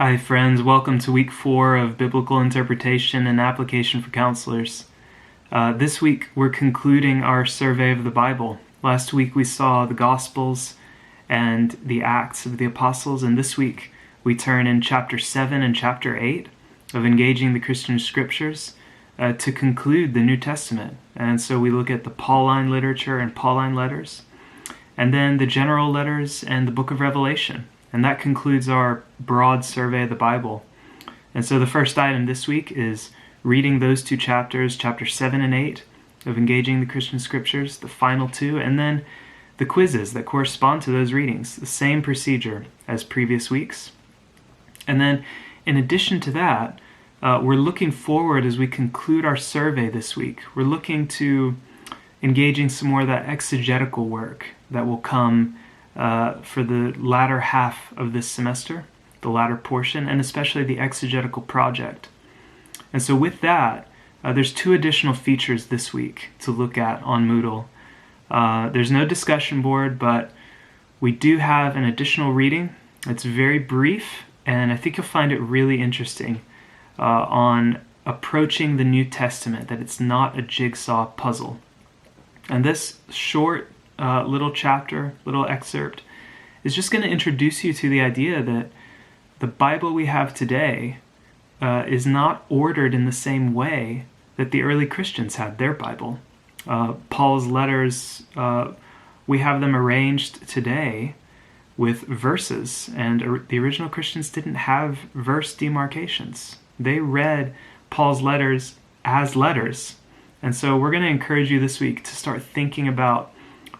Hi friends, welcome to week 4 of Biblical Interpretation and Application for Counselors. This week we're concluding our survey of the Bible. Last week we saw the Gospels and the Acts of the Apostles, and this week we turn in chapter 7 and chapter 8 of Engaging the Christian Scriptures to conclude the New Testament. And so we look at the Pauline literature and Pauline letters, and then the general letters and the book of Revelation. And that concludes our broad survey of the Bible. And so the first item this week is reading those two chapters, chapter 7 and 8 of Engaging the Christian Scriptures, the final two, and then the quizzes that correspond to those readings, the same procedure as previous weeks. And then in addition to that, we're looking forward as we conclude our survey this week. We're looking to engaging some more of that exegetical work that will come for the latter half of this semester, the latter portion, and especially the exegetical project. And so with that, there's two additional features this week to look at on Moodle. There's no discussion board, but we do have an additional reading. It's very brief, and I think you'll find it really interesting on approaching the New Testament, that it's not a jigsaw puzzle. And this short little chapter, little excerpt, is just going to introduce you to the idea that the Bible we have today is not ordered in the same way that the early Christians had their Bible. Paul's letters, we have them arranged today with verses, and the original Christians didn't have verse demarcations. They read Paul's letters as letters. And so we're going to encourage you this week to start thinking about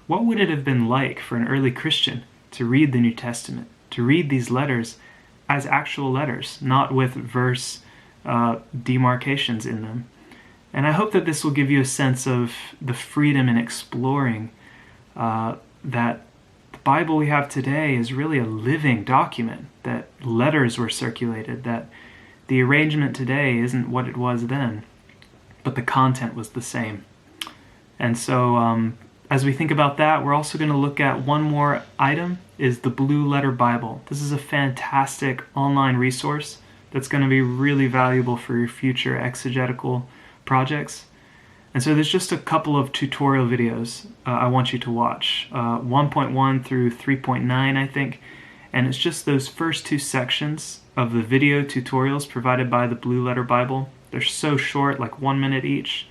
what would it have been like for an early Christian to read the New Testament, to read these letters as actual letters, not with verse demarcations in them. And I hope that this will give you a sense of the freedom in exploring that the Bible we have today is really a living document, that letters were circulated, that the arrangement today isn't what it was then, but the content was the same. And so as we think about that, we're also going to look at one more item, is the Blue Letter Bible. This is a fantastic online resource that's going to be really valuable for your future exegetical projects. And so there's just a couple of tutorial videos I want you to watch, 1.1 through 3.9, I think. And it's just those first two sections of the video tutorials provided by the Blue Letter Bible. They're so short, like 1 minute each.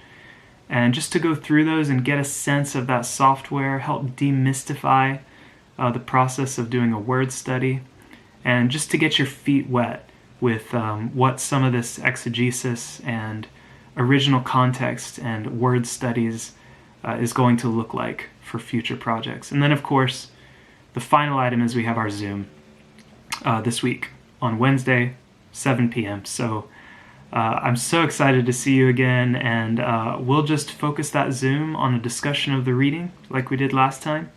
And just to go through those and get a sense of that software, help demystify the process of doing a word study, and just to get your feet wet with what some of this exegesis and original context and word studies is going to look like for future projects. And then, of course, the final item is we have our Zoom this week on Wednesday, 7 p.m. So I'm so excited to see you again, and we'll just focus that Zoom on a discussion of the reading like we did last time,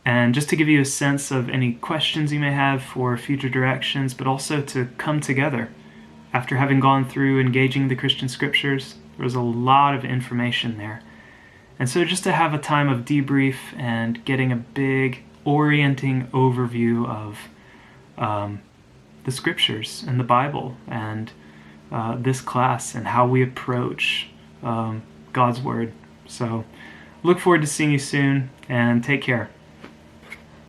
and just to give you a sense of any questions you may have for future directions, but also to come together. After having gone through Engaging the Christian Scriptures, there was a lot of information there. And so just to have a time of debrief and getting a big orienting overview of the Scriptures and the Bible and this class and how we approach God's Word. So look forward to seeing you soon, and take care.